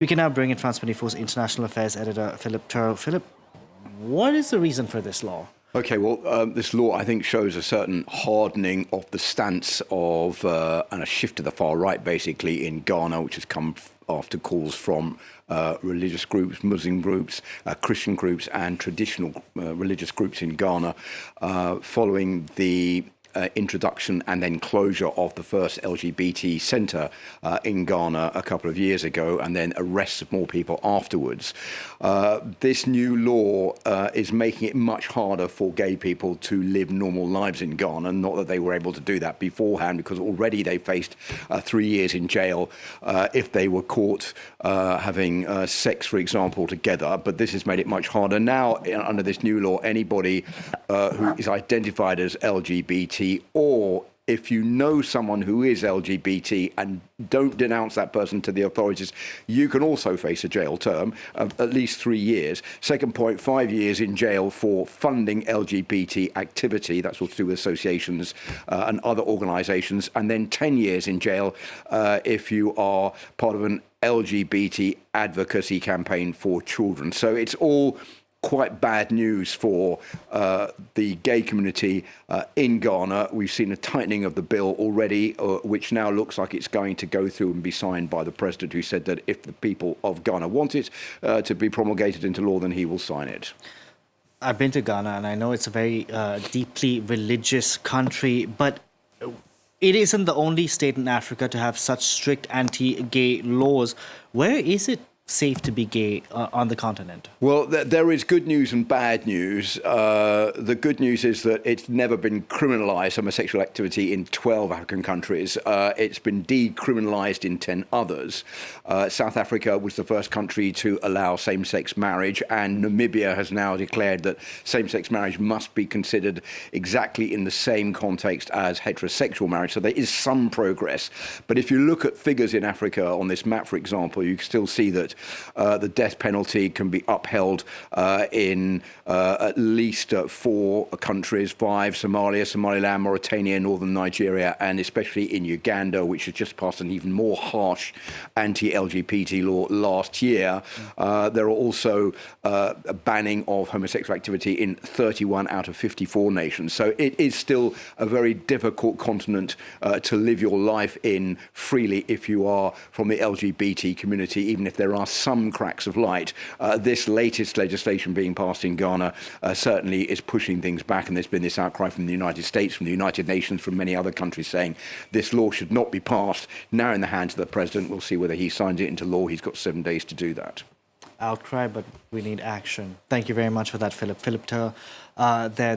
We can now bring in France 24's International Affairs editor, Philip Turle. Philip, what is the reason for this law? Okay, well, this law, I think, shows a certain hardening of the stance of and a shift to the far right, basically, in Ghana, which has come after calls from religious groups, Muslim groups, Christian groups, and traditional religious groups in Ghana, following the introduction and then closure of the first LGBT centre in Ghana a couple of years ago, and then arrests of more people afterwards. This new law is making it much harder for gay people to live normal lives in Ghana. Not that they were able to do that beforehand, because already they faced 3 years in jail if they were caught having sex, for example, together. But this has made it much harder. Now, under this new law, anybody who is identified as LGBT, or if you know someone who is LGBT and don't denounce that person to the authorities, you can also face a jail term of at least 3 years. Second point, 5 years in jail for funding LGBT activity. That's all to do with associations and other organisations. And then 10 years in jail if you are part of an LGBT advocacy campaign for children. So it's all quite bad news for the gay community in Ghana. We've seen a tightening of the bill already, which now looks like it's going to go through and be signed by the president, who said that if the people of Ghana want it to be promulgated into law, then he will sign it. I've been to Ghana, and I know it's a very deeply religious country, but it isn't the only state in Africa to have such strict anti-gay laws. Where is it safe to be gay on the continent? Well, there is good news and bad news. The good news is that it's never been criminalised, homosexual activity, in 12 African countries. It's been decriminalised in 10 others. South Africa was the first country to allow same-sex marriage, and Namibia has now declared that same-sex marriage must be considered exactly in the same context as heterosexual marriage. So there is some progress. But if you look at figures in Africa on this map, for example, you can still see that the death penalty can be upheld in at least 4 countries, 5: Somalia, Somaliland, Mauritania, northern Nigeria, and especially in Uganda, which has just passed an even more harsh anti-LGBT law last year. There are also a banning of homosexual activity in 31 out of 54 nations. So it is still a very difficult continent to live your life in freely if you are from the LGBT community, even if there are some cracks of light. This latest legislation being passed in Ghana certainly is pushing things back, and there's been this outcry from the United States, from the United Nations, from many other countries saying this law should not be passed. Now in the hands of the president. We'll see whether he signs it into law. He's got 7 days to do that. Outcry, but we need action. Thank you very much for that, Philip. Philip Turle, there.